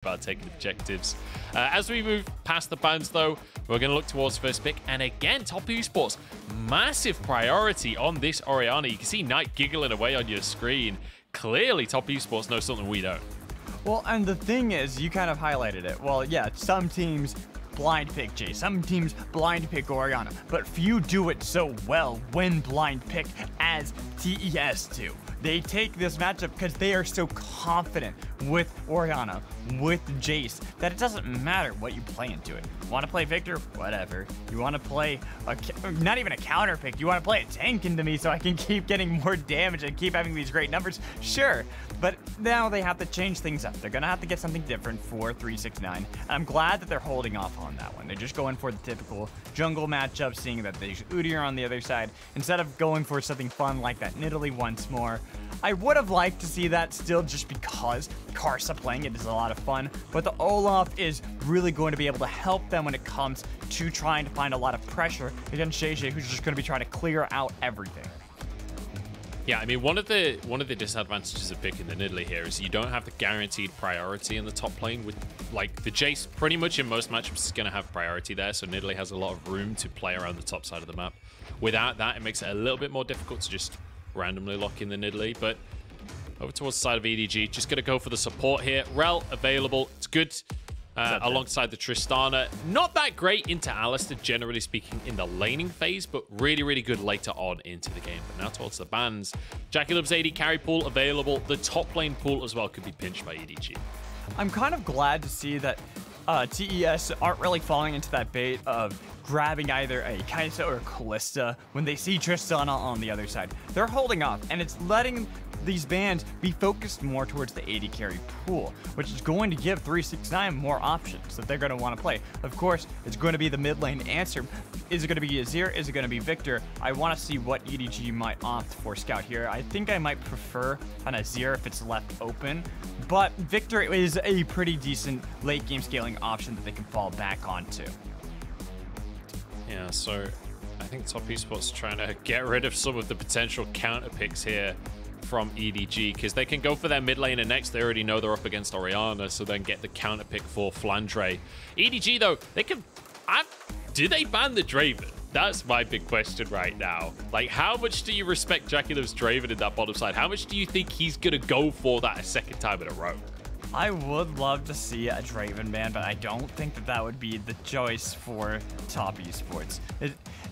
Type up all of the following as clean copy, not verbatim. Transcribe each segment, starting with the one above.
about taking objectives. As we move past the bands, though, we're going to look towards first pick. And again, Top Esports, massive priority on this Orianna. You can see Knight giggling away on your screen. Clearly, Top Esports knows something we don't. Well, and the thing is, you kind of highlighted it. Well, yeah, some teams blind pick Jiejie, some teams blind pick Orianna, but few do it so well when blind pick as TES do. They take this matchup because they are so confident with Orianna, with Jiejie, that it doesn't matter what you play into it. You want to play Victor? Whatever. You want to play, not even a counter pick, you want to play a tank into me so I can keep getting more damage and keep having these great numbers? Sure. But now they have to change things up. They're going to have to get something different for 369. And I'm glad that they're holding off on that one. They're just going for the typical jungle matchup, seeing that there's Udyr on the other side, instead of going for something fun like that Nidalee once more. I would have liked to see that still, just because Karsa playing it is a lot of fun, but the Olaf is really going to be able to help them when it comes to trying to find a lot of pressure against Jiejie, who's just going to be trying to clear out everything. Yeah, I mean, one of the disadvantages of picking the Nidalee here is you don't have the guaranteed priority in the top lane. With like the Jiejie, pretty much in most matchups is going to have priority there, so Nidalee has a lot of room to play around the top side of the map. Without that, it makes it a little bit more difficult to just randomly lock in the Nidalee. But over towards the side of EDG, just going to go for the support here. Rell available, it's good. Alongside the Tristana. Not that great into Alistar, generally speaking, in the laning phase, but really, really good later on into the game. But now towards the bans. JackeyLove's AD carry pool available. The top lane pool as well could be pinched by EDG. I'm kind of glad to see that TES aren't really falling into that bait of grabbing either a Karsa or a Kalista when they see Tristana on the other side. They're holding off, and it's letting these bans be focused more towards the AD carry pool, which is going to give 369 more options that they're going to want to play. Of course, it's going to be the mid lane answer. Is it going to be Azir? Is it going to be Victor? I want to see what EDG might opt for Scout here. I think I might prefer an Azir if it's left open, but Victor is a pretty decent late game scaling option that they can fall back onto. Yeah, so I think Top Esports trying to get rid of some of the potential counter picks here from EDG, because they can go for their mid laner next. They already know they're up against Orianna, so then get the counter pick for Flandre. EDG, though, they can... do they ban the Draven? That's my big question right now. Like, how much do you respect JackeyLove's Draven in that bottom side? How much do you think he's going to go for that a second time in a row? I would love to see a Draven ban, but I don't think that that would be the choice for Top Esports.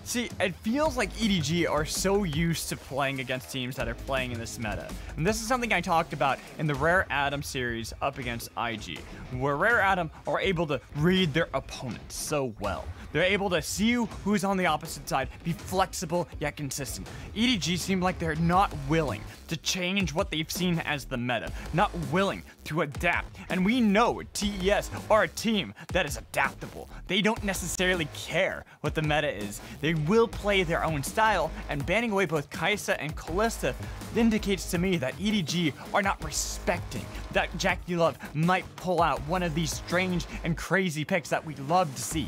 See, it feels like EDG are so used to playing against teams that are playing in this meta. And this is something I talked about in the Rare Adam series up against IG, where Rare Adam are able to read their opponents so well. They're able to see who's on the opposite side, be flexible yet consistent. EDG seem like they're not willing to change what they've seen as the meta, not willing to adapt. And we know TES are a team that is adaptable. They don't necessarily care what the meta is. They will play their own style, and banning away both Karsa and Kalista indicates to me that EDG are not respecting that JackeyLove might pull out one of these strange and crazy picks that we'd love to see.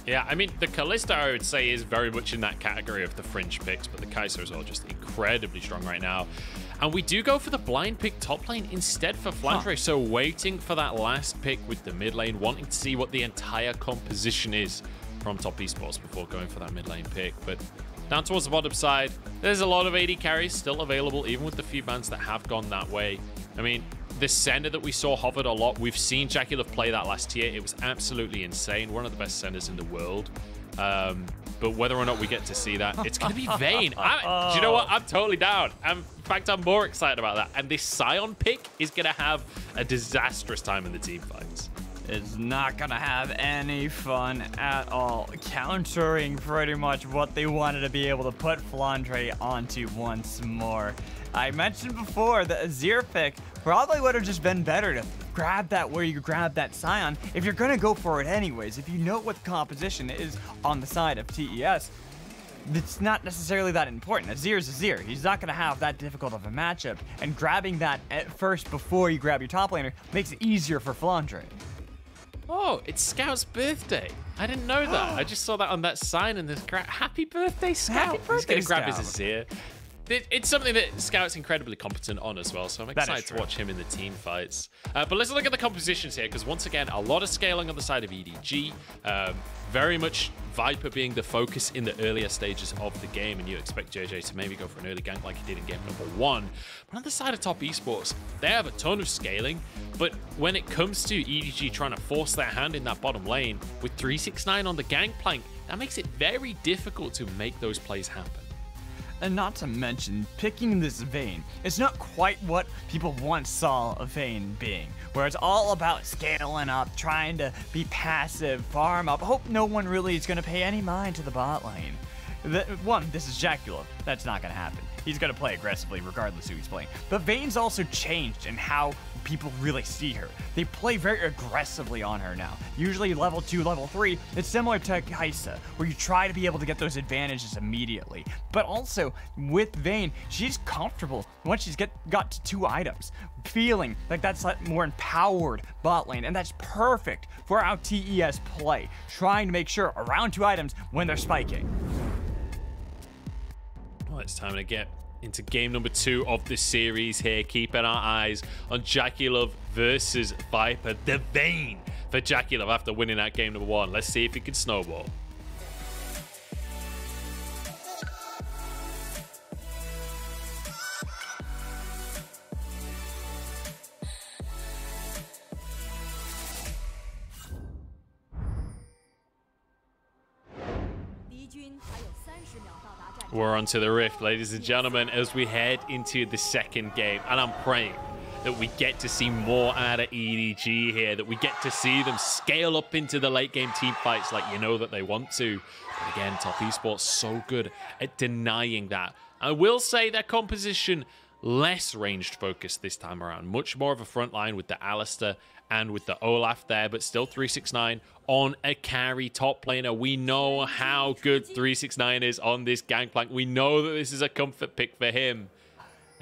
Yeah, I mean, the Kalista, I would say, is very much in that category of the fringe picks, but the Karsa is all just incredibly strong right now. And we do go for the blind pick top lane instead for Flandre, so waiting for that last pick with the mid lane, wanting to see what the entire composition is from Top Esports before going for that mid lane pick. But down towards the bottom side, there's a lot of AD carries still available, even with the few bans that have gone that way. I mean, the center that we saw hovered a lot. We've seen JackeyLove play that last year. It was absolutely insane. One of the best centers in the world. But whether or not we get to see that, it's going to be Vayne. Do you know what? I'm totally down. In fact, I'm more excited about that. And this Sion pick is going to have a disastrous time in the team fights. It's not going to have any fun at all, countering pretty much what they wanted to be able to put Flandre onto once more. I mentioned before the Azir pick probably would have just been better to grab that where you grab that Sion if you're going to go for it anyways. If you know what the composition is on the side of TES, it's not necessarily that important. Azir's Azir. He's not going to have that difficult of a matchup, and grabbing that at first before you grab your top laner makes it easier for Flandre. Oh, it's Scout's birthday. I didn't know that. I just saw that on that sign in this crowd. Happy birthday, Scout. Happy birthday, He's going to grab Scout. his Azir. it's something that Scout's incredibly competent on as well, so I'm excited to watch him in the team fights. But let's look at the compositions here, because once again, a lot of scaling on the side of EDG. Very much Viper being the focus in the earlier stages of the game, and you expect Jiejie to maybe go for an early gank like he did in game number 1. But on the side of top esports, they have a ton of scaling, but when it comes to EDG trying to force their hand in that bottom lane, with 369 on the Gangplank, that makes it very difficult to make those plays happen. And not to mention, picking this Vayne, it's not quite what people once saw a Vayne being, where it's all about scaling up, trying to be passive, farm up, hope no one really is going to pay any mind to the bot lane. This is JackeyLove. That's not going to happen. He's going to play aggressively regardless who he's playing. But Vayne's also changed in how people really see her. They play very aggressively on her now. Usually level 2, level 3, it's similar to karsa, where you try to be able to get those advantages immediately. But also, with Vayne, she's comfortable once she's got to 2 items, feeling like that's a more empowered bot lane, and that's perfect for our TES play, trying to make sure around 2 items when they're spiking. Well, it's time to get into game number 2 of the series here, keeping our eyes on JackeyLove versus Viper. The Vayne for JackeyLove after winning that game number 1. Let's see if he can snowball. We're onto the Rift, ladies and gentlemen, as we head into the second game. And I'm praying that we get to see more out of EDG here, that we get to see them scale up into the late game team fights like you know that they want to. But again, top esports so good at denying that. I will say their composition less ranged focused this time around. Much more of a front line with the Alistar and with the Olaf there, but still 369 on a carry top laner. We know how good 369 is on this Gangplank. We know that this is a comfort pick for him.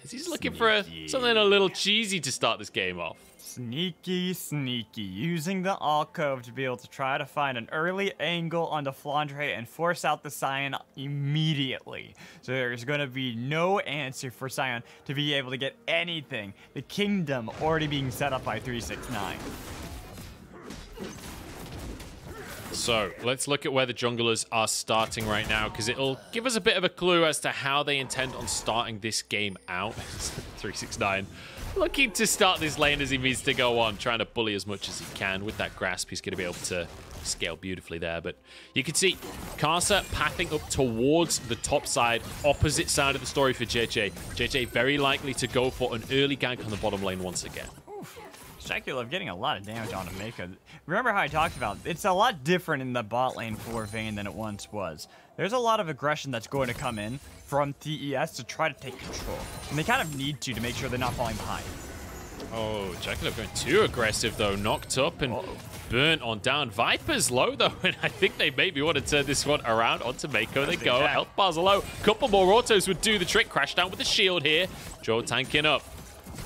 He's looking for something a little cheesy to start this game off. Sneaky, using the alcove to be able to try to find an early angle on the Flandre and force out the Sion immediately. So there's going to be no answer for Sion to be able to get anything. The kingdom already being set up by 369. So let's look at where the junglers are starting right now, because it'll give us a bit of a clue as to how they intend on starting this game out. 369 looking to start this lane as he needs to go on, trying to bully as much as he can. With that grasp, he's going to be able to scale beautifully there. But you can see Karsa pathing up towards the top side, opposite side of the story for Jiejie. Jiejie very likely to go for an early gank on the bottom lane once again. JackeyLove getting a lot of damage on Meiko. Remember how I talked about it's a lot different in the bot lane for Vayne than it once was. There's a lot of aggression that's going to come in from TES to try to take control. And they kind of need to make sure they're not falling behind. Oh, JackeyLove going too aggressive though. Knocked up and burnt on down. Viper's low though, and I think they maybe want to turn this one around onto Meiko. They go. Health bars are low. Couple more autos would do the trick. Crash down with the shield here. Zhuo tanking up.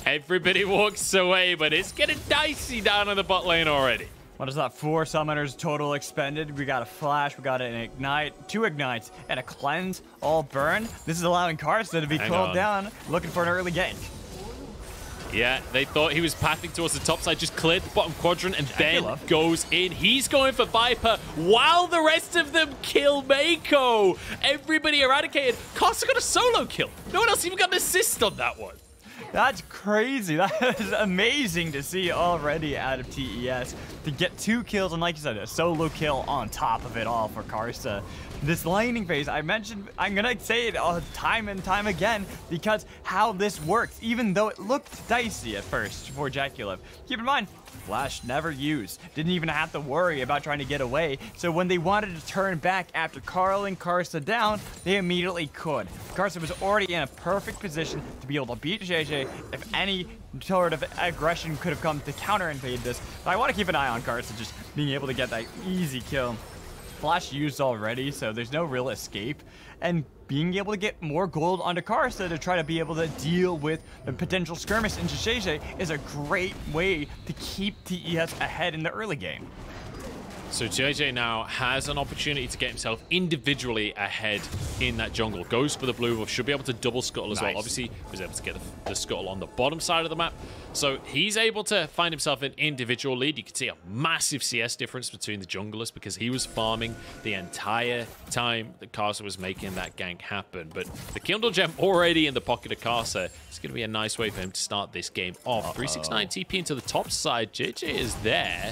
Everybody walks away, but it's getting dicey down in the bot lane already. What is that? 4 summoners total expended. We got a flash, we got an ignite, 2 ignites, and a cleanse, all burned. This is allowing Karsa to be cooled down, looking for an early gank. Yeah, they thought he was pathing towards the top side, just cleared the bottom quadrant and then goes in. He's going for Viper while the rest of them kill Meiko. Everybody eradicated. Karsa got a solo kill. No one else even got an assist on that one. That's crazy. That is amazing to see already out of TES. To get 2 kills and, like you said, a solo kill on top of it all for Karsa. This laning phase, I mentioned, I'm going to say it time and time again, because how this works, even though it looked dicey at first for JackeyLove. Keep in mind, Flash never used. Didn't even have to worry about trying to get away. So when they wanted to turn back after carling Karsa down, they immediately could. Karsa was already in a perfect position to be able to beat Jiejie if any sort of aggression could have come to counter invade this. But I want to keep an eye on Karsa just being able to get that easy kill. Flash used already, so there's no real escape. And being able to get more gold onto Karsa to try to be able to deal with the potential skirmish into Jiejie is a great way to keep TES ahead in the early game. So Jiejie now has an opportunity to get himself individually ahead in that jungle. Goes for the blue buff, should be able to double scuttle as well. Obviously, was able to get the scuttle on the bottom side of the map. So he's able to find himself an individual lead. You can see a massive CS difference between the junglers because he was farming the entire time that Karsa was making that gank happen. But the Kindle Gem already in the pocket of Karsa. It's going to be a nice way for him to start this game off. 369 TP into the top side. Jiejie is there.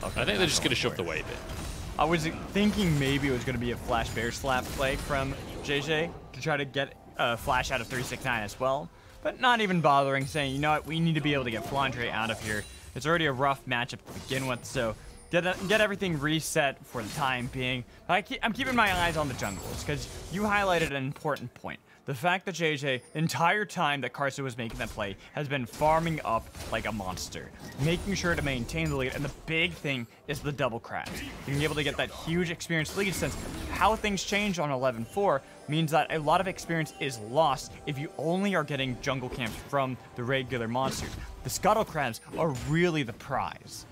Okay, I think they're just going to shove the wave in. I was thinking maybe it was going to be a flash bear slap play from Jiejie to try to get a flash out of 369 as well. But not even bothering, saying, you know what, we need to be able to get Flandre out of here. It's already a rough matchup to begin with, so get everything reset for the time being. But I'm keeping my eyes on the jungles, because you highlighted an important point. The fact that Jiejie, the entire time that Karsa was making that play, has been farming up like a monster, making sure to maintain the lead, and the big thing is the double crabs. Being able to get that huge experience lead, since how things change on 11-4 means that a lot of experience is lost if you only are getting jungle camps from the regular monsters. The scuttle crabs are really the prize.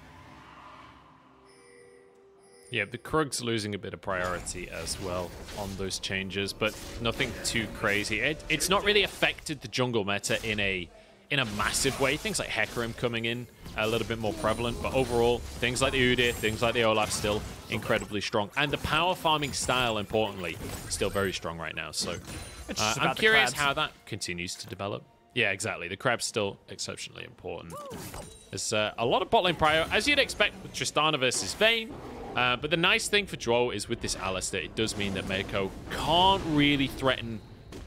Yeah, the Krug's losing a bit of priority as well on those changes, but nothing too crazy. It's not really affected the jungle meta in a massive way. Things like Hecarim coming in a little bit more prevalent, but overall, things like the Udyr, things like the Olaf still incredibly strong. And the power farming style, importantly, still very strong right now. So I'm curious how that continues to develop. Yeah, exactly. The crab's still exceptionally important. There's a lot of bot lane prio, as you'd expect with Tristana versus Vayne. But the nice thing for Zhuo is with this Alistar, it does mean that Meiko can't really threaten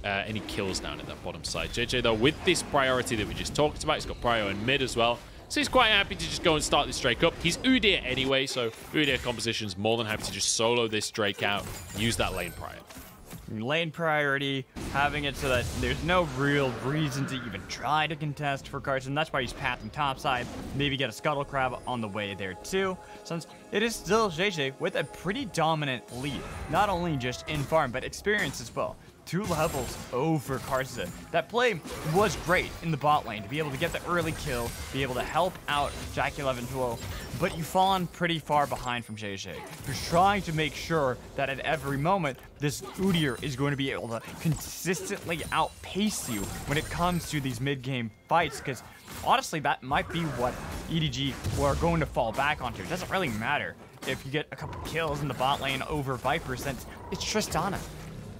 any kills down at that bottom side. Jiejie, though, with this priority that we just talked about, he's got prio in mid as well. So he's quite happy to just go and start this Drake up. He's Udyr anyway, so Udyr composition's more than happy to just solo this Drake out, use that lane prio. Lane priority, having it so that there's no real reason to even try to contest for Carson. That's why he's pathing topside. Maybe get a scuttle crab on the way there too, since it is still Jiejie with a pretty dominant lead, not only just in farm but experience as well. 2 levels over Karsa. That play was great in the bot lane to be able to get the early kill, be able to help out JackeyLove and Zhuo, but you've fallen pretty far behind from Jiejie. You're trying to make sure that at every moment, this Udyr is going to be able to consistently outpace you when it comes to these mid-game fights, because honestly, that might be what EDG are going to fall back onto. It doesn't really matter if you get a couple kills in the bot lane over Viper, since it's Tristana.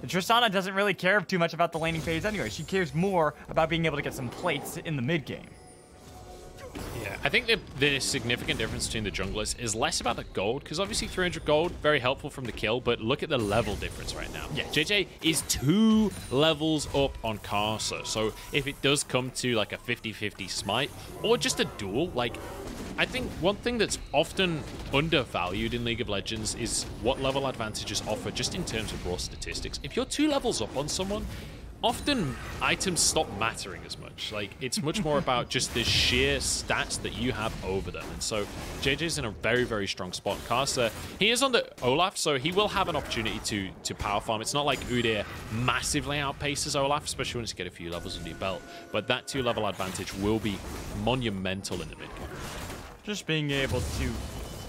Tristana doesn't really care too much about the laning phase anyway. She cares more about being able to get some plates in the mid game. Yeah, I think the significant difference between the junglers is less about the gold, because obviously 300 gold, very helpful from the kill, but look at the level difference right now. Yeah, Jiejie is 2 levels up on Karsa, so if it does come to like a 50-50 smite, or just a duel, like, I think one thing that's often undervalued in League of Legends is what level advantages offer just in terms of raw statistics. If you're 2 levels up on someone, often items stop mattering as much. Like, it's much more about just the sheer stats that you have over them. And so Jiejie's in a very, very strong spot. Karsa, he is on the Olaf, so he will have an opportunity to power farm. It's not like Udyr massively outpaces Olaf, especially once you get a few levels under your belt. But that 2-level advantage will be monumental in the mid game. Just being able to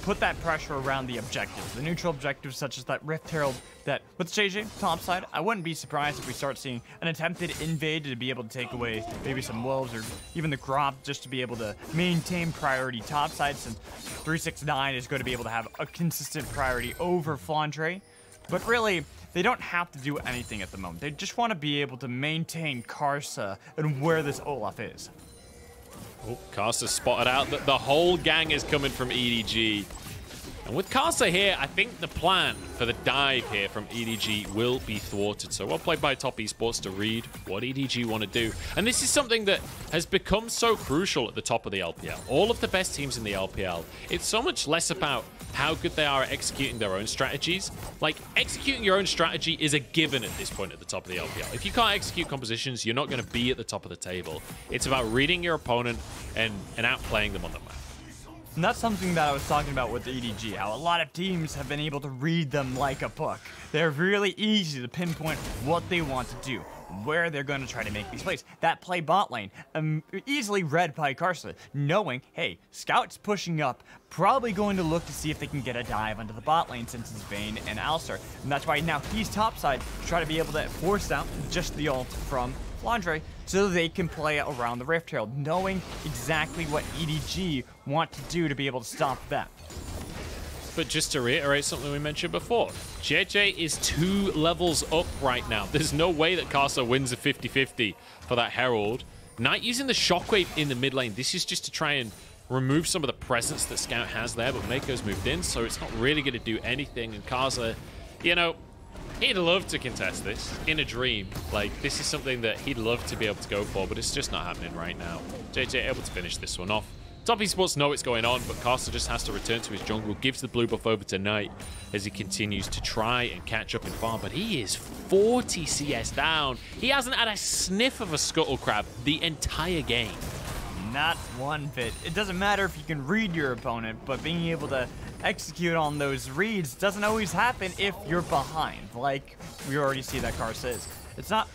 put that pressure around the objectives, the neutral objectives such as that Rift Herald, that with Jiejie topside, I wouldn't be surprised if we start seeing an attempted invade to be able to take away maybe some wolves or even the Gromp, just to be able to maintain priority topside, since 369 is going to be able to have a consistent priority over Flandre. But really, they don't have to do anything at the moment. They just want to be able to maintain Karsa and where this Olaf is. Oh, Karsa spotted out that the whole gang is coming from EDG. And with Karsa here, I think the plan for the dive here from EDG will be thwarted. So well played by Top Esports to read what EDG want to do. And this is something that has become so crucial at the top of the LPL. All of the best teams in the LPL, it's so much less about how good they are at executing their own strategies. Like, executing your own strategy is a given at this point at the top of the LPL. If you can't execute compositions, you're not going to be at the top of the table. It's about reading your opponent and outplaying them on the map. And that's something that I was talking about with EDG, how a lot of teams have been able to read them like a book. They're really easy to pinpoint what they want to do. where they're going to try to make these plays. That play bot lane, easily read by Karsa, knowing, hey, Scout's pushing up, probably going to look to see if they can get a dive onto the bot lane since it's Vayne and Alistar. And that's why now he's topside to try to be able to force out just the ult from Flandre so they can play around the Rift Herald, knowing exactly what EDG want to do to be able to stop that. But just to reiterate something we mentioned before, Jiejie is 2 levels up right now. There's no way that karsa wins a 50-50 for that Herald. Knight using the Shockwave in the mid lane. This is just to try and remove some of the presence that Scout has there, but Meiko's moved in, so it's not really going to do anything. And karsa, you know, he'd love to contest this in a dream. Like, this is something that he'd love to be able to go for, but it's just not happening right now. Jiejie able to finish this one off. Top Esports know what's going on, but karsa just has to return to his jungle, gives the blue buff over to Knight as he continues to try and catch up in farm, but he is 40 CS down. He hasn't had a sniff of a Scuttle Crab the entire game. Not one bit. It doesn't matter if you can read your opponent, but being able to execute on those reads doesn't always happen if you're behind, like we already see that karsa is. It's not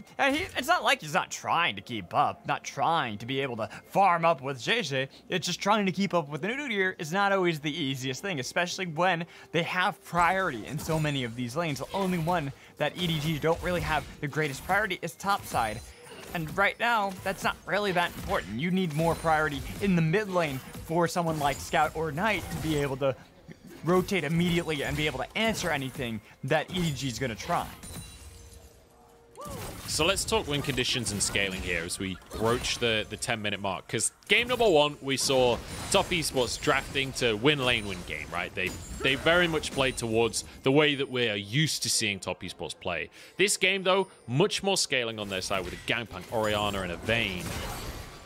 like he's not trying to keep up, not trying to be able to farm up with Jiejie. It's just trying to keep up with an Udyr is not always the easiest thing, especially when they have priority in so many of these lanes. The only one that EDG don't really have the greatest priority is topside. And right now, that's not really that important. You need more priority in the mid lane for someone like Scout or Knight to be able to rotate immediately and be able to answer anything that EDG is going to try. So let's talk win conditions and scaling here as we broach the 10-minute mark. Because game number 1, we saw Top Esports drafting to win lane win game, right? They very much played towards the way that we're used to seeing Top Esports play. This game, though, much more scaling on their side with a Gangplank, Orianna, and a Vayne.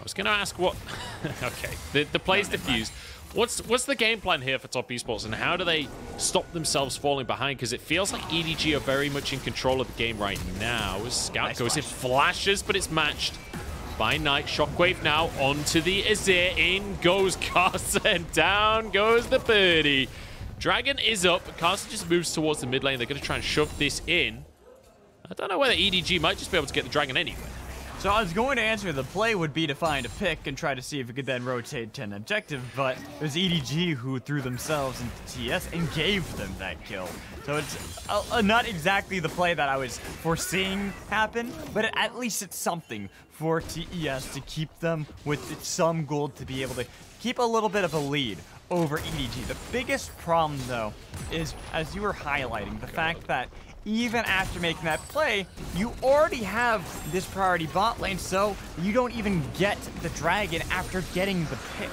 I was going to ask what... okay, the play's diffused. What's the game plan here for Top Esports, and how do they stop themselves falling behind? Because it feels like EDG are very much in control of the game right now. As Scout goes in, flashes, but it's matched by Knight. Shockwave now onto the Azir. In goes karsa, and down goes the birdie. Dragon is up, but karsa just moves towards the mid lane. They're going to try and shove this in. I don't know whether EDG might just be able to get the Dragon anyway. So I was going to answer the play would be to find a pick and try to see if it could then rotate to an objective, but it was EDG who threw themselves into TES and gave them that kill. So it's not exactly the play that I was foreseeing happen, but at least it's something for TES to keep them with some gold to be able to keep a little bit of a lead over EDG. The biggest problem, though, is, as you were highlighting, the fact that even after making that play, you already have this priority bot lane, so you don't even get the dragon after getting the pick.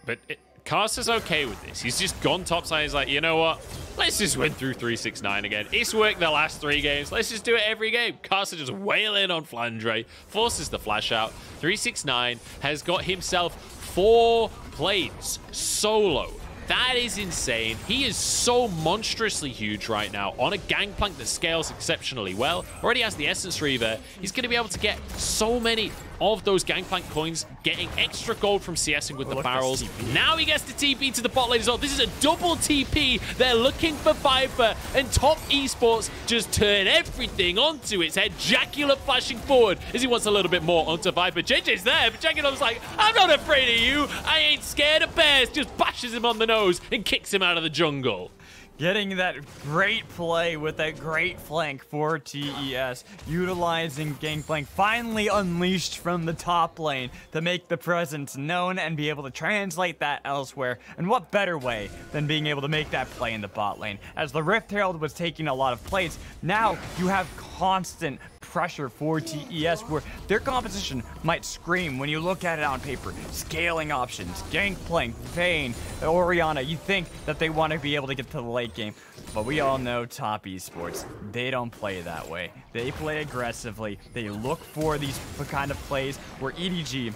But karsa's okay with this. He's just gone topside. He's like, you know what? Let's just win through 369 again. It's worked the last 3 games. Let's just do it every game. karsa just wailing on Flandre, forces the flash out. 369 has got himself 4 plates solo. That is insane. He is so monstrously huge right now on a Gangplank that scales exceptionally well. Already has the Essence Reaver. He's going to be able to get so many of those Gangplank coins, getting extra gold from CSing with the barrels. Now he gets the TP to the bot lane as well. This is a double TP. They're looking for Viper, and Top Esports just turn everything onto its head. JackeyLove flashing forward as he wants a little bit more onto Viper. JJ's there, but JackeyLove's like, I'm not afraid of you. I ain't scared of bears. Just bashes him on the nose and kicks him out of the jungle. Getting that great play with that great flank for TES, utilizing Gangplank finally unleashed from the top lane to make the presence known and be able to translate that elsewhere. And what better way than being able to make that play in the bot lane? As the Rift Herald was taking a lot of plays, now you have constant pressure for TES where their composition might scream when you look at it on paper. Scaling options, Gangplank, Vayne, Orianna, you think that they want to be able to get to the late game, but we all know Top Esports, they don't play that way. They play aggressively. They look for these kind of plays where EDG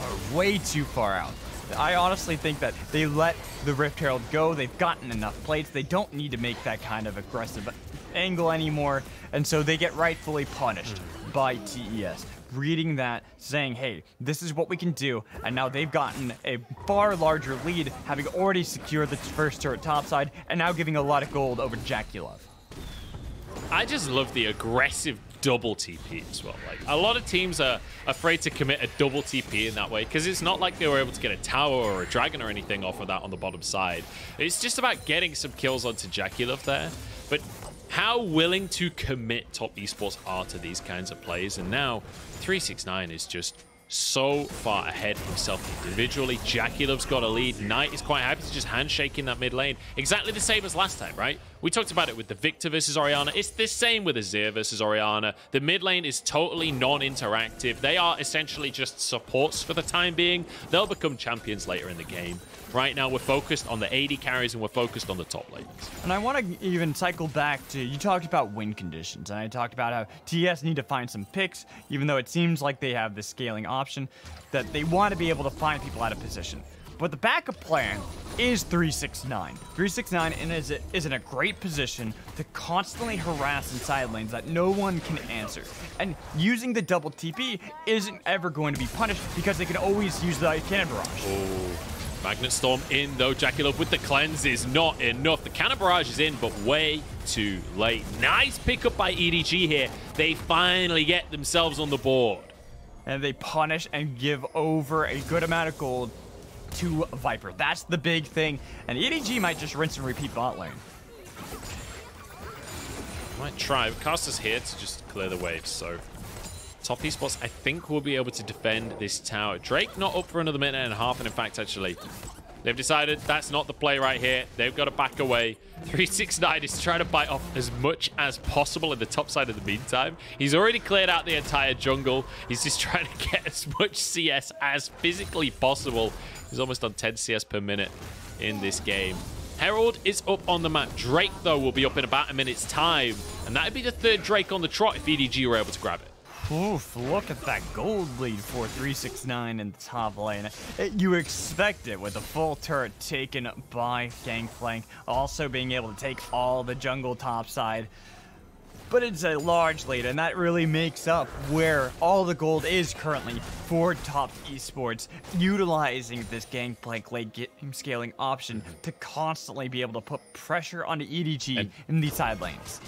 are way too far out. I honestly think that they let the Rift Herald go. They've gotten enough plates. They don't need to make that kind of aggressive angle anymore, and so they get rightfully punished by TES. Reading that, saying, hey, this is what we can do, and now they've gotten a far larger lead, having already secured the first turret topside, and now giving a lot of gold over JackeyLove. I just love the aggressive double TP as well. Like, a lot of teams are afraid to commit a double TP in that way because it's not like they were able to get a tower or a dragon or anything off of that on the bottom side. It's just about getting some kills onto JackeyLove there. But how willing to commit top esports are to these kinds of plays, and now 369 is just so far ahead himself individually. JackeyLove's got a lead. Knight is quite happy to just handshake in that mid lane. Exactly the same as last time, right? We talked about it with the Victor versus Orianna. It's the same with Azir versus Orianna. The mid lane is totally non-interactive. They are essentially just supports for the time being. They'll become champions later in the game. Right now, we're focused on the AD carries and we're focused on the top lanes. And I want to even cycle back to, you talked about win conditions, and I talked about how TES need to find some picks, even though it seems like they have the scaling option, that they want to be able to find people out of position. But the backup plan is 369. 369 is in a great position to constantly harass in side lanes that no one can answer. And using the double TP isn't ever going to be punished because they can always use the cannon barrage. Oh. Magnet Storm in, though. JackeyLove with the cleanse is not enough. The cannon barrage is in, but way too late. Nice pickup by EDG here. They finally get themselves on the board. And they punish and give over a good amount of gold to Viper. That's the big thing. And EDG might just rinse and repeat bot lane. Might try. Karsa's here to just clear the waves, so top esports, I think, will be able to defend this tower. Drake not up for another minute and a half, and in fact, actually, they've decided that's not the play right here. They've got to back away. 369 is trying to bite off as much as possible in the top side of the meantime. He's already cleared out the entire jungle. He's just trying to get as much CS as physically possible. He's almost on 10 CS per minute in this game. Herald is up on the map. Drake, though, will be up in about a minute's time, and that would be the third Drake on the trot if EDG were able to grab it. Oof, look at that gold lead for 369 in the top lane. You expect it with the full turret taken by Gangplank, also being able to take all the jungle top side. But it's a large lead, and that really makes up where all the gold is currently for top esports, utilizing this Gangplank late game scaling option to constantly be able to put pressure onto EDG in these side lanes.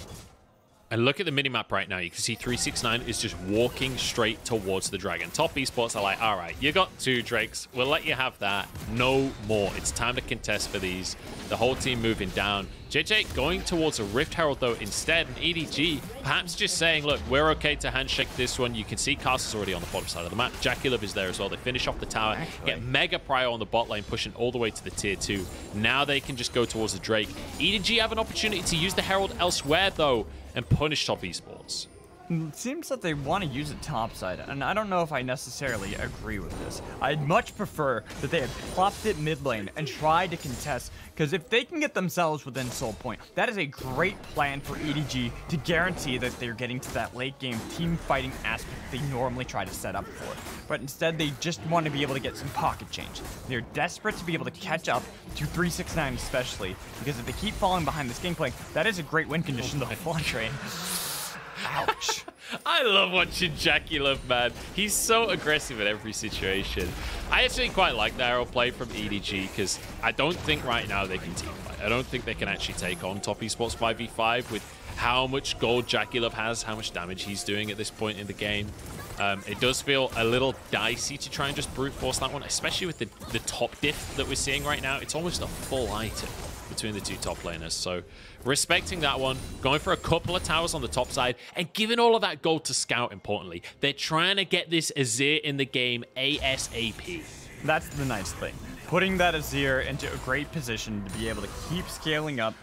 And look at the minimap right now. You can see 369 is just walking straight towards the dragon. Top esports are like, all right, you got 2 Drakes. We'll let you have that. No more. It's time to contest for these. The whole team moving down. Jiejie going towards a Rift Herald, though, instead. And EDG perhaps just saying, look, we're okay to handshake this one. You can see Karsa's already on the bottom side of the map. JackeyLove is there as well. They finish off the tower, get Mega Prio on the bot lane, pushing all the way to the tier 2. Now they can just go towards the Drake. EDG have an opportunity to use the Herald elsewhere, though, and punish top esports. It seems that they want to use it topside, and I don't know if I necessarily agree with this. I'd much prefer that they had plopped it mid lane and tried to contest, because if they can get themselves within soul point, that is a great plan for EDG to guarantee that they're getting to that late game team fighting aspect they normally try to set up for. But instead, they just want to be able to get some pocket change. They're desperate to be able to catch up to 369 especially, because if they keep falling behind this Gangplank, that is a great win condition to the Flandre. Ouch. I love watching JackeyLove, man. He's so aggressive in every situation. I actually quite like the arrow play from EDG because I don't think right now they can team fight. I don't think they can actually take on top esports 5v5 with how much gold JackeyLove has, how much damage he's doing at this point in the game. It does feel a little dicey to try and just brute force that one, especially with the top diff that we're seeing right now. It's almost a full item between the 2 top laners. So respecting that one, going for a couple of towers on the top side, and giving all of that gold to Scout, importantly. They're trying to get this Azir in the game ASAP. That's the nice thing. Putting that Azir into a great position to be able to keep scaling up,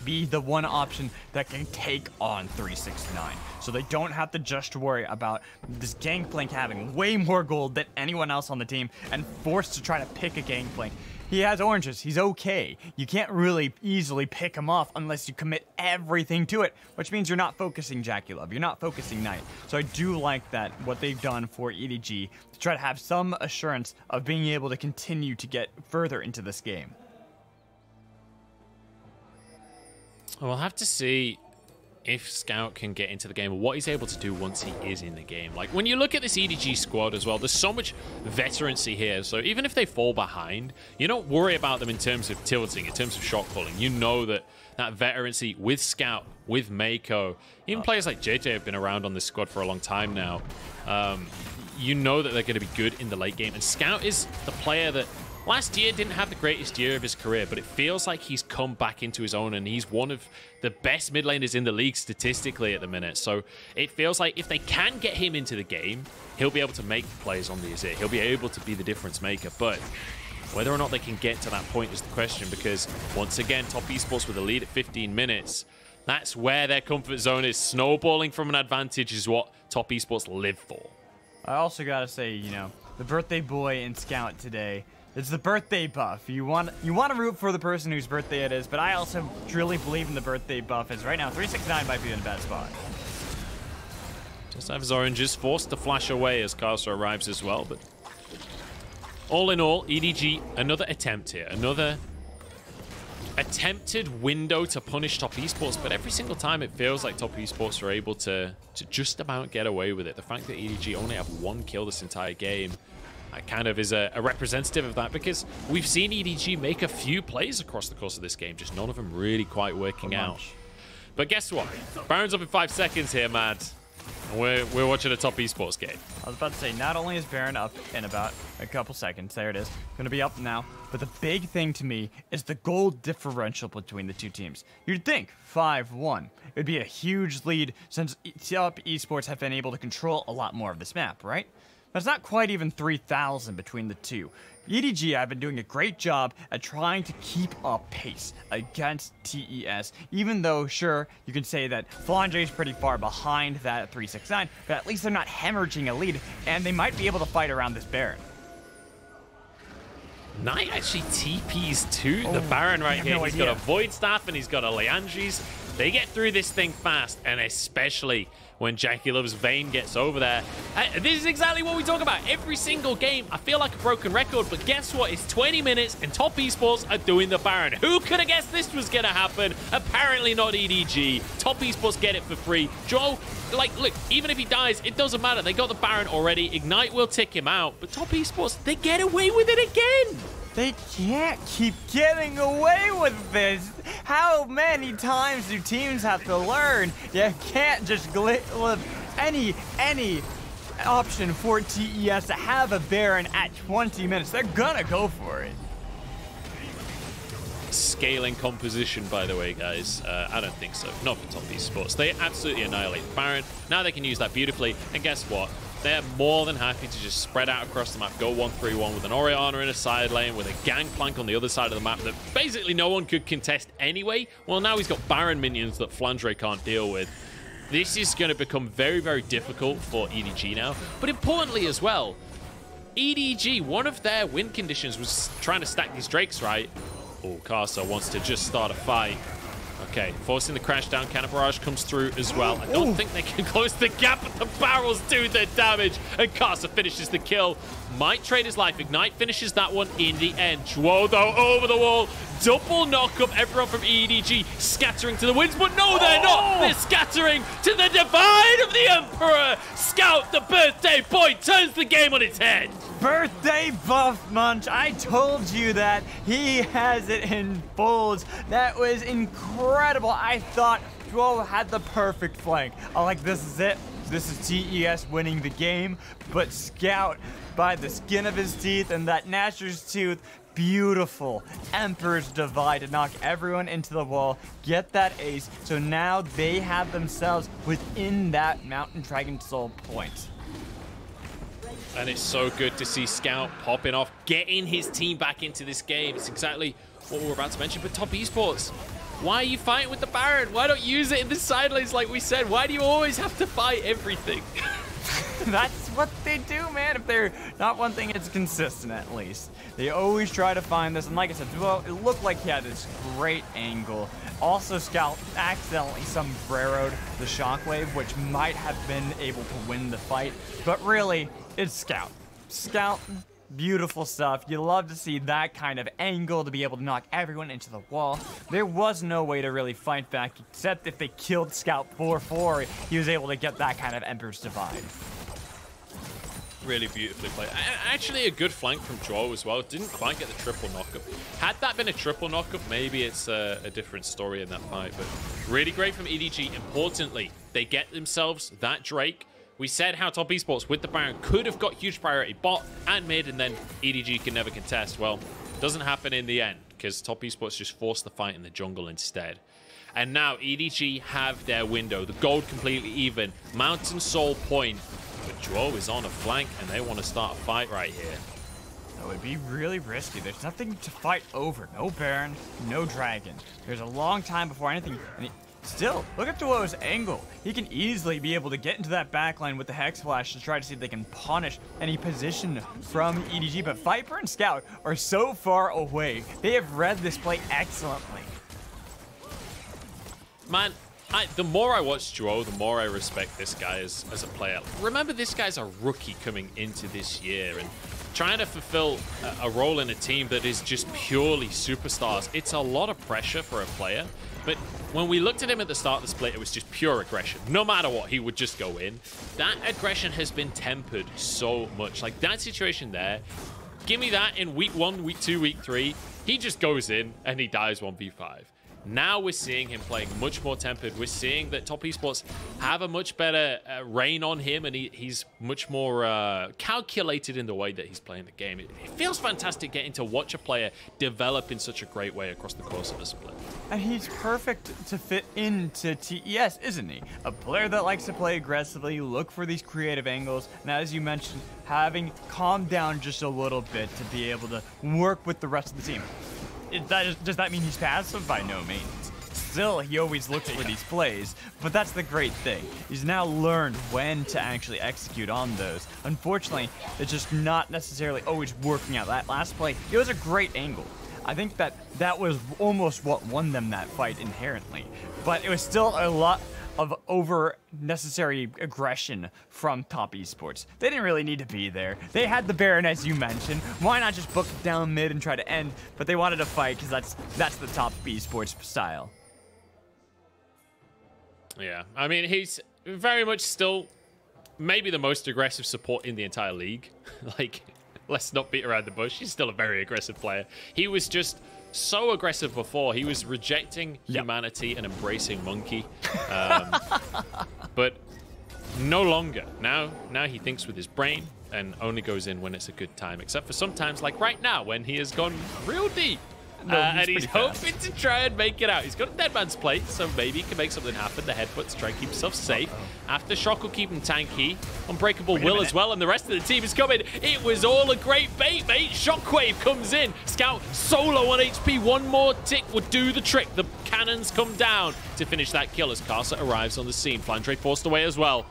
be the one option that can take on 369. So they don't have to just worry about this Gangplank having way more gold than anyone else on the team and forced to try to pick a Gangplank. He has oranges. He's okay. You can't really easily pick him off unless you commit everything to it, which means you're not focusing JackeyLove. You're not focusing Knight. So I do like that, what they've done for EDG, to try to have some assurance of being able to continue to get further into this game. We'll have to see if Scout can get into the game, or what he's able to do once he is in the game. Like, when you look at this EDG squad as well, there's so much veterancy here. So even if they fall behind, you don't worry about them in terms of tilting, in terms of shot calling. You know that that veterancy with Scout with Meiko. Even players like Jiejie have been around on this squad for a long time now. You know that they're going to be good in the late game. And Scout is the player that last year didn't have the greatest year of his career, but it feels like he's come back into his own, and he's one of the best mid laners in the league statistically at the minute. So it feels like if they can get him into the game, he'll be able to make plays on the Azir. He'll be able to be the difference maker. But whether or not they can get to that point is the question, because once again, Top Esports with a lead at 15 minutes. That's where their comfort zone is. Snowballing from an advantage is what Top Esports live for. I also gotta say, you know, the birthday boy in Scout today, it's the birthday buff. You want to root for the person whose birthday it is, but I also truly believe in the birthday buff, as right now 369 might be in a bad spot. Just have his oranges forced to flash away as karsa arrives as well, but all in all, EDG, another attempt here, another attempted window to punish Top Esports, but every single time it feels like Top Esports are able to just about get away with it. The fact that EDG only have 1 kill this entire game kind of is a representative of that, because we've seen EDG make a few plays across the course of this game, just none of them really quite working out. But guess what? Baron's up in 5 seconds here, Mad. We're watching a Top Esports game. I was about to say, not only is Baron up in about a couple seconds, there it is, gonna be up now, but the big thing to me is the goal differential between the two teams. You'd think 5-1. It'd be a huge lead since Top Esports have been able to control a lot more of this map, right? That's not quite even 3,000 between the two. EDG have been doing a great job at trying to keep up pace against TES, even though, sure, you can say that Flandre is pretty far behind that at 369, but at least they're not hemorrhaging a lead, and they might be able to fight around this Baron. Knight actually TPs to the Baron right here. He's got a Void Staff and he's got a Leandri's. They get through this thing fast, and especially when JackeyLove's Vayne gets over there. This is exactly what we talk about every single game. I feel like a broken record, but guess what? It's 20 minutes and Top Esports are doing the Baron. Who could have guessed this was going to happen? Apparently not EDG. Top Esports get it for free. Zhuo, like, look, even if he dies, it doesn't matter. They got the Baron already. Ignite will tick him out, but Top Esports, they get away with it again. They can't keep getting away with this. How many times do teams have to learn? You can't just live any option for TES to have a Baron at 20 minutes. They're gonna go for it. Scaling composition, by the way, guys. I don't think so. Not for Top Esports. They absolutely annihilate Baron. Now they can use that beautifully. And guess what? They're more than happy to just spread out across the map, go 1-3-1 with an Orianna in a side lane, with a Gangplank on the other side of the map that basically no one could contest anyway. Well, now he's got Baron minions that Flandre can't deal with. This is going to become very, very difficult for EDG now. But importantly as well, EDG, one of their win conditions was trying to stack these Drakes, right? Oh, karsa wants to just start a fight. Okay, forcing the crash down. Cannon Barrage comes through as well. I don't think they can close the gap, but the barrels do their damage. And karsa finishes the kill. Might trade his life. Ignite finishes that one in the end. Zhuo, though, over the wall. Double knock up. Everyone from EDG scattering to the winds, but no, they're not. They're scattering to the divide of the Emperor. Scout, the birthday boy, turns the game on its head. Birthday buff, Munch. I told you that. He has it in folds. That was incredible. I thought Zhuo had the perfect flank. I'm like, this is it. This is TES winning the game. But Scout, by the skin of his teeth and that Gnasher's tooth, beautiful Emperor's Divide to knock everyone into the wall, get that ace. So now they have themselves within that Mountain Dragon Soul point. And it's so good to see Scout popping off, getting his team back into this game. It's exactly what we're about to mention. But Top Esports, why are you fighting with the Baron? Why don't you use it in the side lanes like we said? Why do you always have to fight everything? That's what they do, man. If they're not one thing, it's consistent at least. They always try to find this. And like I said, well, it looked like he had this great angle. Also, Scout accidentally sombreroed the shockwave, which might have been able to win the fight. But really, it's Scout. Scout, beautiful stuff. You love to see that kind of angle to be able to knock everyone into the wall. There was no way to really fight back, except if they killed Scout 4-4, he was able to get that kind of Emperor's Divide. Really beautifully played. Actually, a good flank from Zhuo as well. Didn't quite get the triple knockup. Had that been a triple knockup, maybe it's a different story in that fight. But really great from EDG. Importantly, they get themselves that Drake. We said how top esports with the Baron could have got huge priority bot and mid, and then EDG can never contest. Well, doesn't happen in the end because top esports just forced the fight in the jungle instead. And now EDG have their window. The gold completely even. Mountain Soul point. But Zhuo is on a flank, and they want to start a fight right here. That would be really risky. There's nothing to fight over. No Baron, no Dragon. There's a long time before anything. Still, look at Zhuo's angle. He can easily be able to get into that backline with the Hex Flash to try to see if they can punish any position from EDG. But Viper and Scout are so far away. They have read this play excellently. Man, the more I watch Zhuo, the more I respect this guy as a player. Remember, this guy's a rookie coming into this year and trying to fulfill a role in a team that is just purely superstars. It's a lot of pressure for a player. But when we looked at him at the start of the split, it was just pure aggression. No matter what, he would just go in. That aggression has been tempered so much. Like, that situation there, give me that in week 1, week 2, week 3. He just goes in and he dies 1v5. Now we're seeing him playing much more tempered. We're seeing that top esports have a much better reign on him, and he's much more calculated in the way that he's playing the game. It feels fantastic getting to watch a player develop in such a great way across the course of a split. And he's perfect to fit into TES, isn't he? A player that likes to play aggressively, look for these creative angles, and as you mentioned, having calmed down just a little bit to be able to work with the rest of the team. Does that mean he's passive? By no means. Still, he always looks for these plays, but that's the great thing. He's now learned when to actually execute on those. Unfortunately, it's just not necessarily always working out. That last play, it was a great angle. I think that was almost what won them that fight inherently, but it was still a lot of over necessary aggression from top esports. They didn't really need to be there. They had the Baron, as you mentioned. Why not just book it down mid and try to end? But they wanted to fight because that's the top esports style. Yeah, I mean, he's very much still maybe the most aggressive support in the entire league. Like, let's not beat around the bush. He's still a very aggressive player. He was just so aggressive before. He was rejecting humanity and embracing monkey. But no longer. Now he thinks with his brain and only goes in when it's a good time. Except for sometimes, like right now, when he has gone real deep. And he's hoping to try and make it out. He's got a dead man's plate, so maybe he can make something happen. The headbutt to try and keep himself safe. Aftershock will keep him tanky. Unbreakable will as well, and the rest of the team is coming. It was all a great bait, mate. Shockwave comes in. Scout solo on HP. One more tick would do the trick. The cannons come down to finish that kill as Karsa arrives on the scene. Flandre forced away as well.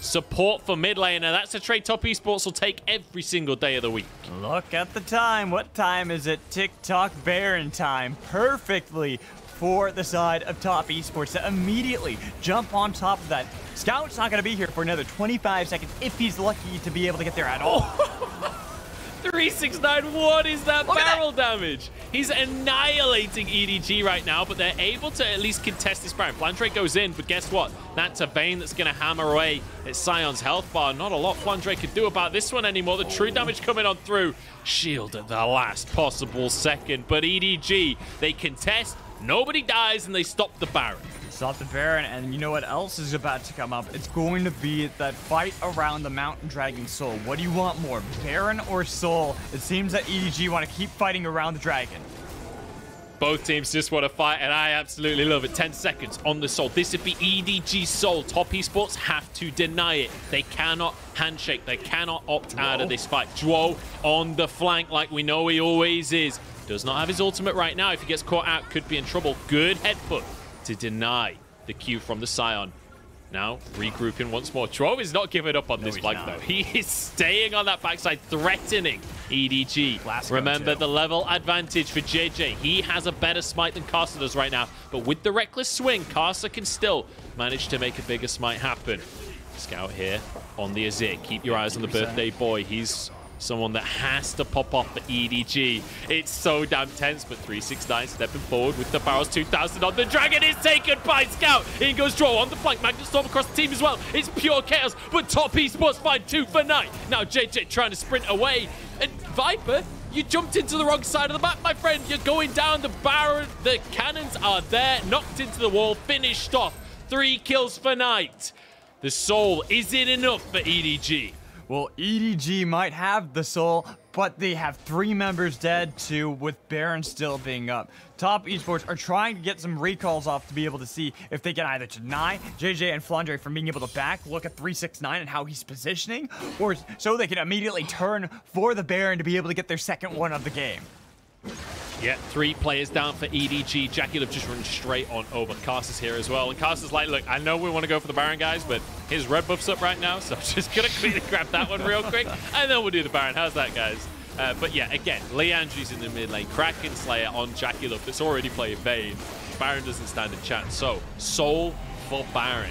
Support for mid laner. That's a trade top esports will take every single day of the week. Look at the time. What time is it? TikTok Baron time. Perfectly for the side of top esports to immediately jump on top of that. Scout's not going to be here for another 25 seconds if he's lucky to be able to get there at all. 369, what is that barrel damage? He's annihilating EDG right now, but they're able to at least contest this Baron. Flandre goes in, but guess what? That's a Vayne that's going to hammer away at Sion's health bar. Not a lot Flandre could do about this one anymore. The true damage coming on through. Shield at the last possible second, but EDG, they contest, nobody dies, and they stop the Baron. Stop the Baron, and you know what else is about to come up? It's going to be that fight around the Mountain Dragon Soul. What do you want more, Baron or Soul? It seems that EDG want to keep fighting around the Dragon. Both teams just want to fight, and I absolutely love it. 10 seconds on the Soul. This would be EDG Soul. Top esports have to deny it. They cannot handshake. They cannot opt out of this fight. Zhuo on the flank like we know he always is. Does not have his ultimate right now. If he gets caught out, could be in trouble. Good headbutt to deny the Q from the Sion. Now regrouping once more. Zhuo is not giving up on this flank though. He is staying on that backside, threatening EDG. Remember the level advantage for Jiejie. He has a better smite than Karsa does right now, but with the reckless swing, Karsa can still manage to make a bigger smite happen. Scout here on the Azir. Keep your eyes on the birthday boy. He's someone that has to pop off for EDG. It's so damn tense, but 369 stepping forward with the Barrows 2000 on. The Dragon is taken by Scout. In goes Zhuo on the flank. Magnus Storm across the team as well. It's pure chaos, but top esports find 2 for 9. Now Jiejie trying to sprint away. And Viper, you jumped into the wrong side of the map, my friend. You're going down. The Baron, the cannons are there. Knocked into the wall, finished off. 3 kills for Knight. The soul, is it enough for EDG? Well, EDG might have the soul, but they have 3 members dead too, with Baron still being up. Top Esports are trying to get some recalls off to be able to see if they can either deny Jiejie and Flandre from being able to back, look at 369 and how he's positioning, or so they can immediately turn for the Baron to be able to get their second one of the game. Yeah, 3 players down for EDG. JackeyLove just running straight on over. Karsa's here as well. And Karsa's like, look, I know we want to go for the Baron, guys, but his red buff's up right now, so I'm just going to quickly grab that one real quick, and then we'll do the Baron. How's that, guys? But yeah, again, Lee Andrews in the mid lane. Kraken Slayer on JackeyLove that's already playing Vayne. Baron doesn't stand a chance. So, soul for Baron.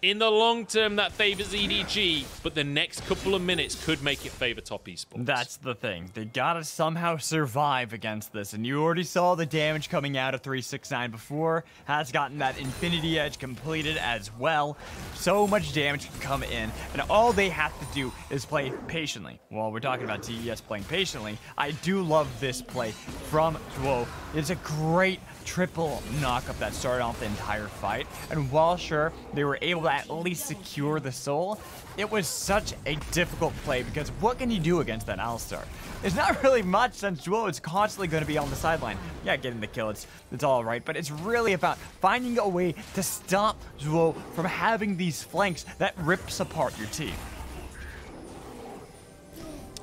In the long term, that favors EDG, but the next couple of minutes could make it favor top esports. That's the thing. They gotta somehow survive against this, and you already saw the damage coming out of 369 before. Has gotten that Infinity Edge completed as well. So much damage can come in, and all they have to do is play patiently. While we're talking about TES playing patiently, I do love this play from Zhuo. It's a great triple knockup that started off the entire fight, and while sure they were able to at least secure the soul, it was such a difficult play because what can you do against that Alistar? There's not really much since Zhuo is constantly going to be on the sideline. Yeah, getting the kill, it's all right, but it's really about finding a way to stop Zhuo from having these flanks that rips apart your team.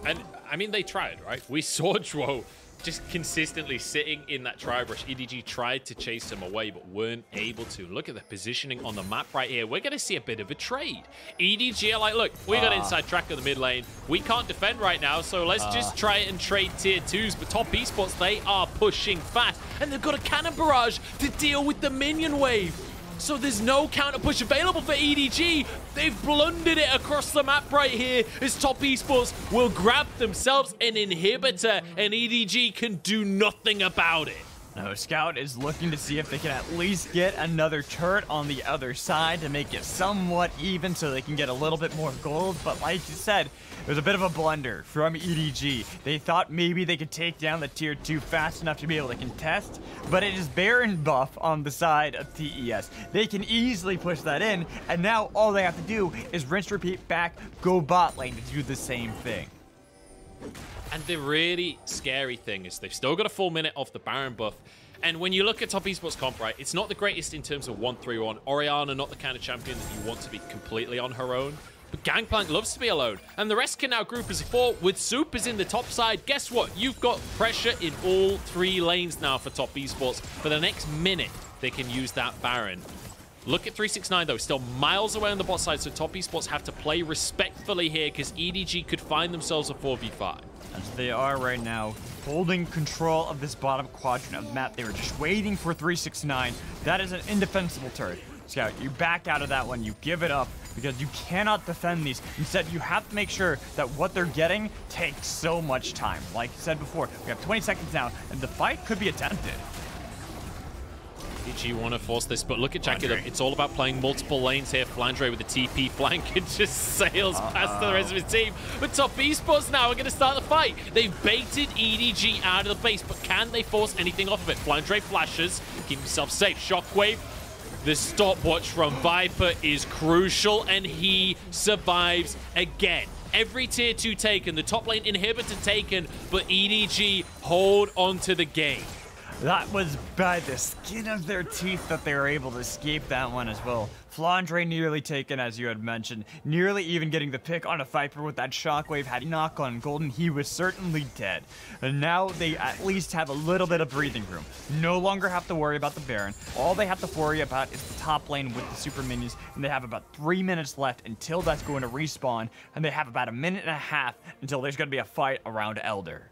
And I mean, they tried, right? We saw Zhuo just consistently sitting in that tri-brush. EDG tried to chase him away, but weren't able to. Look at the positioning on the map right here. We're going to see a bit of a trade. EDG are like, look, we got inside track of the mid lane. We can't defend right now, so let's just try and trade tier 2s. But top esports, they are pushing fast, and they've got a cannon barrage to deal with the minion wave. So there's no counter push available for EDG. They've blundered it across the map right here as top esports will grab themselves an inhibitor, and EDG can do nothing about it. Now, Scout is looking to see if they can at least get another turret on the other side to make it somewhat even so they can get a little bit more gold. But like you said, it was a bit of a blunder from EDG. They thought maybe they could take down the tier 2 fast enough to be able to contest, but it is Baron buff on the side of TES. They can easily push that in, and now all they have to do is rinse, repeat back, go bot lane to do the same thing. And the really scary thing is they've still got a full minute off the Baron buff. And when you look at top esports comp, right, it's not the greatest in terms of 1-3-1. Orianna, not the kind of champion that you want to be completely on her own. But Gangplank loves to be alone. And the rest can now group as a 4 with Supers in the top side. Guess what? You've got pressure in all 3 lanes now for top esports. For the next minute, they can use that Baron. Look at 369 though, still miles away on the bot side, so top esports have to play respectfully here because EDG could find themselves a 4v5. As they are right now, holding control of this bottom quadrant of the map. They were just waiting for 369. That is an indefensible turret. Scout, you back out of that one, you give it up, because you cannot defend these. Instead, you have to make sure that what they're getting takes so much time. Like I said before, we have 20 seconds now, and the fight could be attempted. EDG want to force this, but look at JackeyLove. It's all about playing multiple lanes here. Flandre with the TP flank and just sails past the rest of his team. But top esports now are going to start the fight. They've baited EDG out of the base, but can they force anything off of it? Flandre flashes, keep himself safe. Shockwave. The stopwatch from Viper is crucial, and he survives again. Every tier 2 taken, the top lane inhibitor taken, but EDG hold on to the game. That was by the skin of their teeth that they were able to escape that one as well. Flandre nearly taken, as you had mentioned, nearly even getting the pick on a Viper with that shockwave. Had he not gone golden, he was certainly dead. And now they at least have a little bit of breathing room. No longer have to worry about the Baron. All they have to worry about is the top lane with the super minions, and they have about 3 minutes left until that's going to respawn, and they have about a minute and a half until there's going to be a fight around Elder.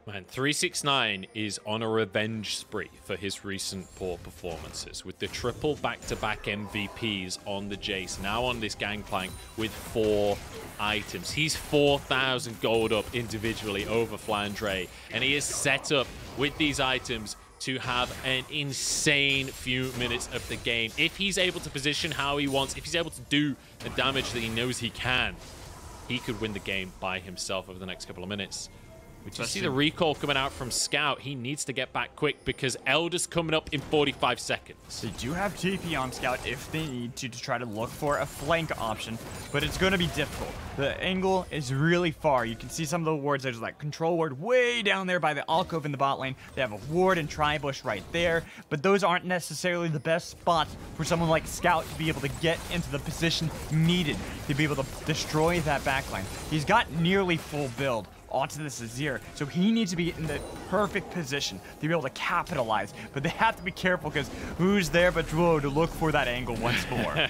Man, 369 is on a revenge spree for his recent poor performances, with the triple back-to-back MVPs on the Jace, now on this Gangplank with 4 items. He's 4,000 gold up individually over Flandre, and he is set up with these items to have an insane few minutes of the game. If he's able to position how he wants, if he's able to do the damage that he knows he can, he could win the game by himself over the next couple of minutes. You see the recall coming out from Scout. He needs to get back quick because Elder's coming up in 45 seconds. They do have JP on Scout if they need to try to look for a flank option, but it's going to be difficult. The angle is really far. You can see some of the wards. There's like control ward way down there by the alcove in the bot lane. They have a ward and tri-bush right there, but those aren't necessarily the best spots for someone like Scout to be able to get into the position needed to be able to destroy that backline. He's got nearly full build onto this Azir, so he needs to be in the perfect position to be able to capitalize, but they have to be careful because who's there but Zhuo to look for that angle once more.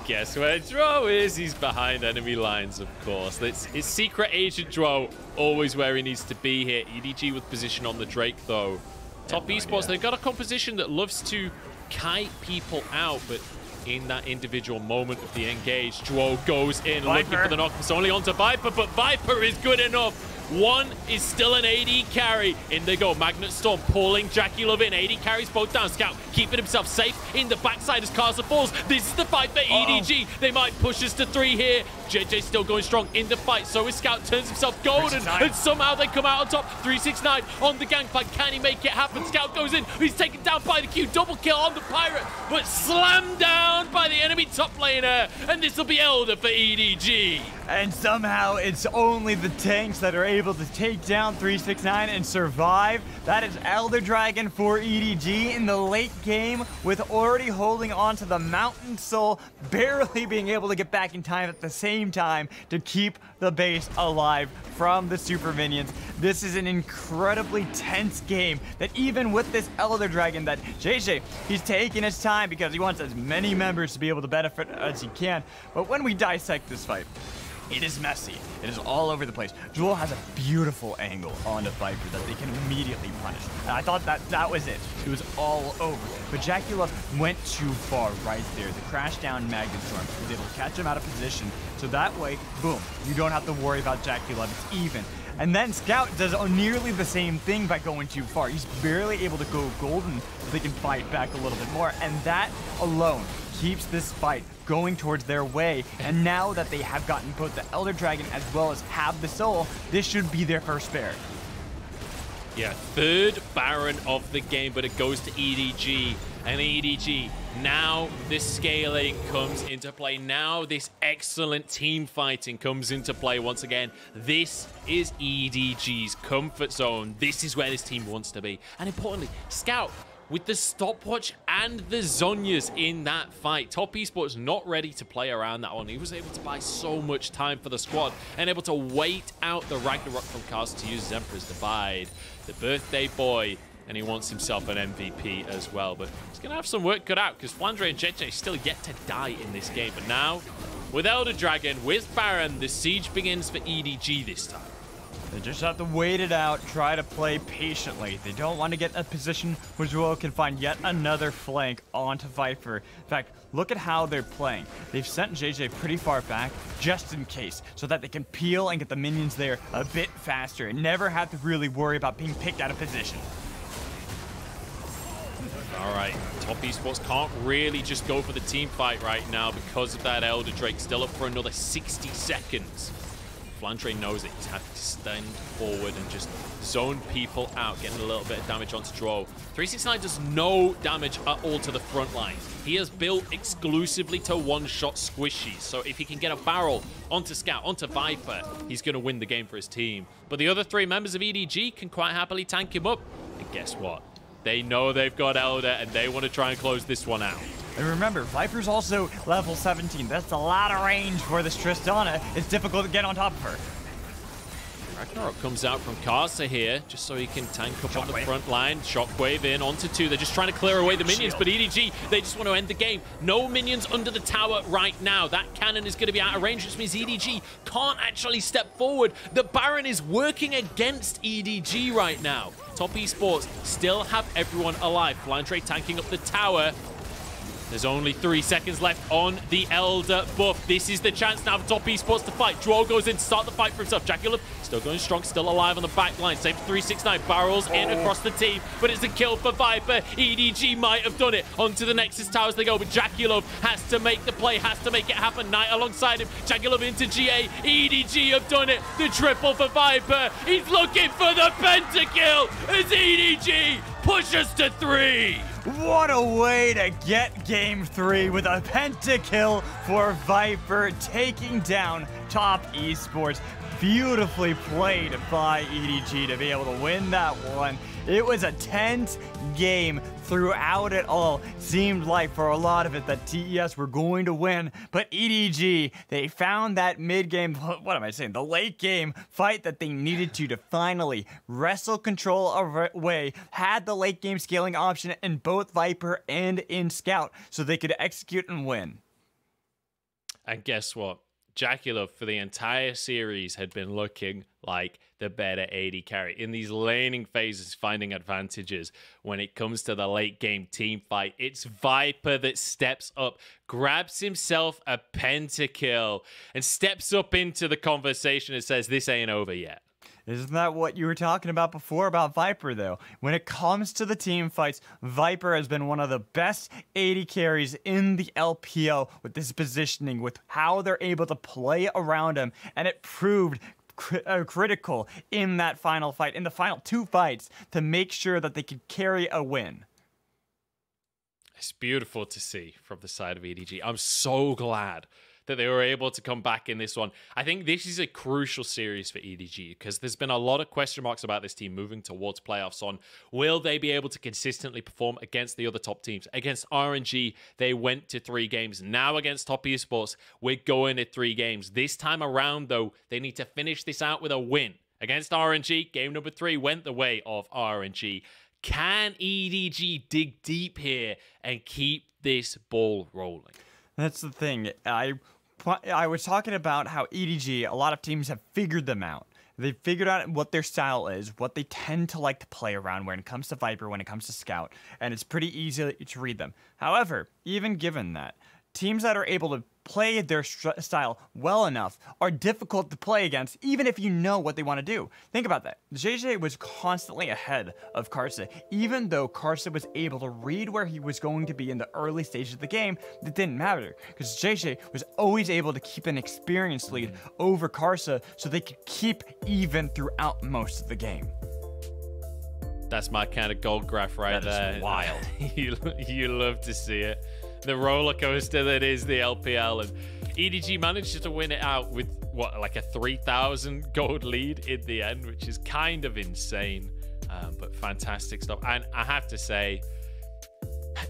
Guess where Zhuo is? He's behind enemy lines, of course. It's Secret Agent Zhuo, always where he needs to be here. EDG with position on the Drake, though. Top Esports, they've got a composition that loves to kite people out, but in that individual moment of the engage, Zhuo goes in looking for the knock. It's only onto Viper, but Viper is good enough. One is still an AD carry. In they go. Magnet Storm pulling JackeyLove in. AD carries both down. Scout keeping himself safe in the backside as Karsa falls. This is the fight for EDG. They might push us to 3 here. Jiejie still going strong in the fight. So is Scout, turns himself golden, and somehow they come out on top. 369 on the Gangplank. Can he make it happen? Scout goes in. He's taken down by the Q. Double kill on the Pirate, but slammed down by the enemy top laner. And this will be Elder for EDG. And somehow it's only the tanks that are able to take down 369 and survive. That is Elder Dragon for EDG in the late game, with already holding on to the Mountain Soul, barely being able to get back in time at the same time to keep the base alive from the super minions. This is an incredibly tense game that even with this Elder Dragon that Jiejie, he's taking his time because he wants as many members to be able to benefit as he can. But when we dissect this fight, it is messy. It is all over the place. Zhuo has a beautiful angle onto Viper that they can immediately punish. And I thought that was it. It was all over. But JackeyLove went too far right there. The crash down Magnet Storm was able to catch him out of position. So that way, boom, you don't have to worry about JackeyLove. It's even. And then Scout does nearly the same thing by going too far. He's barely able to go golden so they can fight back a little bit more. And that alone keeps this fight going towards their way. And now that they have gotten both the Elder Dragon as well as have the Soul, this should be their first Baron. Yeah, 3rd Baron of the game, but it goes to EDG. And EDG, now this scaling comes into play. Now this excellent team fighting comes into play once again. This is EDG's comfort zone. This is where this team wants to be. And importantly, Scout, with the stopwatch and the Zhonyas in that fight. Top Esports not ready to play around that one. He was able to buy so much time for the squad and able to wait out the Ragnarok from Karsa to use Emperor's Divide, the birthday boy, and he wants himself an MVP as well. But he's going to have some work cut out because Flandre and Jiejie still yet to die in this game. But now, with Elder Dragon, with Baron, the siege begins for EDG this time. They just have to wait it out, try to play patiently. They don't want to get in a position where Zhuo can find yet another flank onto Viper. In fact, look at how they're playing. They've sent Jiejie pretty far back just in case, so that they can peel and get the minions there a bit faster and never have to really worry about being picked out of position. All right, Top Esports can't really just go for the team fight right now because of that Elder Drake still up for another 60 seconds. Flandre knows it. He's had to stand forward and just zone people out, getting a little bit of damage onto Zhuo. 369 does no damage at all to the front line. He has built exclusively to one-shot squishies. So if he can get a barrel onto Scout, onto Viper, he's going to win the game for his team. But the other 3 members of EDG can quite happily tank him up. And guess what? They know they've got Elder, and they want to try and close this one out. And remember, Viper's also level 17. That's a lot of range for this Tristana. It's difficult to get on top of her. Ragnarok comes out from Karsa here, just so he can tank up on the front line. Shockwave in onto 2. They're just trying to clear away the minions, but EDG, they just want to end the game. No minions under the tower right now. That cannon is going to be out of range, which means EDG can't actually step forward. The Baron is working against EDG right now. Top Esports still have everyone alive. Flandre tanking up the tower. There's only 3 seconds left on the Elder buff. This is the chance now for Top Esports to fight. Zhuo goes in to start the fight for himself. JackeyLove still going strong, still alive on the back line. Same for 369. Barrels in across the team, but it's a kill for Viper. EDG might have done it. Onto the Nexus towers they go, but JackeyLove has to make the play, has to make it happen. Knight alongside him. JackeyLove into GA. EDG have done it. The triple for Viper. He's looking for the pentakill as EDG pushes to 3. What a way to get game 3 with a pentakill for Viper, taking down Top Esports. Beautifully played by EDG to be able to win that one. It was a tense game throughout it all. Seemed like for a lot of it that TES were going to win, but EDG, they found that mid-game, the late game fight that they needed to finally wrestle control away, had the late game scaling option in both Viper and in Scout, so they could execute and win. And guess what? JackeyLove for the entire series had been looking like the better AD carry in these laning phases, finding advantages. When it comes to the late game team fight, it's Viper that steps up, grabs himself a pentakill, and steps up into the conversation and says, this ain't over yet. Isn't that what you were talking about before about Viper, though? When it comes to the team fights, Viper has been one of the best AD carries in the LPL with this positioning, with how they're able to play around him, and it proved critical in that final fight, in the final 2 fights, to make sure that they could carry a win. It's beautiful to see from the side of EDG. I'm so glad that they were able to come back in this one. I think this is a crucial series for EDG because there's been a lot of question marks about this team moving towards playoffs on will they be able to consistently perform against the other top teams. Against RNG, they went to 3 games. Now against Top Esports, we're going to 3 games. This time around, though, they need to finish this out with a win. Against RNG, game number 3 went the way of RNG. Can EDG dig deep here and keep this ball rolling? That's the thing. I was talking about how EDG, a lot of teams have figured them out. They've figured out what their style is, what they tend to like to play around when it comes to Viper, when it comes to Scout, and it's pretty easy to read them. However, even given that, teams that are able to play their style well enough are difficult to play against, even if you know what they want to do. Think about that. Jiejie was constantly ahead of Karsa, even though Karsa was able to read where he was going to be in the early stages of the game. That didn't matter, because Jiejie was always able to keep an experience lead over Karsa, so they could keep even throughout most of the game. That's my kind of gold graph right there. That is wild. You love to see it. The roller coaster that is the LPL, and EDG managed to win it out with what, like a 3,000 gold lead in the end, which is kind of insane, but fantastic stuff. And I have to say,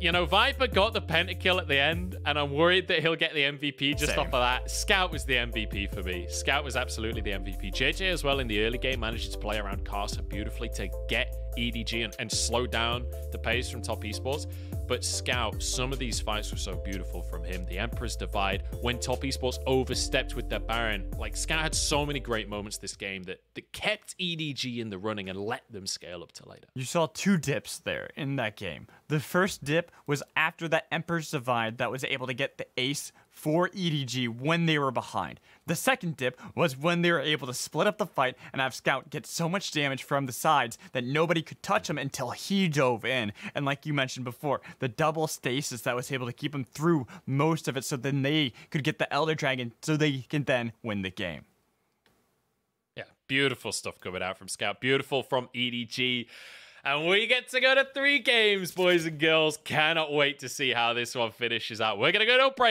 you know, Viper got the pentakill at the end, and I'm worried that he'll get the MVP just off of that. Scout was the MVP for me. Scout was absolutely the MVP. Jiejie as well in the early game managed to play around Karsa beautifully to get EDG and slow down the pace from Top Esports. But Scout, some of these fights were so beautiful from him. The Emperor's Divide, when Top Esports overstepped with their Baron. Like, Scout had so many great moments this game that kept EDG in the running and let them scale up to later. You saw 2 dips there in that game. The first dip was after that Emperor's Divide that was able to get the ace for EDG when they were behind. The second dip was when they were able to split up the fight and have Scout get so much damage from the sides that nobody could touch him until he dove in. And like you mentioned before, the double stasis that was able to keep him through most of it, so then they could get the Elder Dragon so they can then win the game. Yeah, beautiful stuff coming out from Scout. Beautiful from EDG. And we get to go to 3 games, boys and girls. Cannot wait to see how this one finishes out. We're going to go to a break.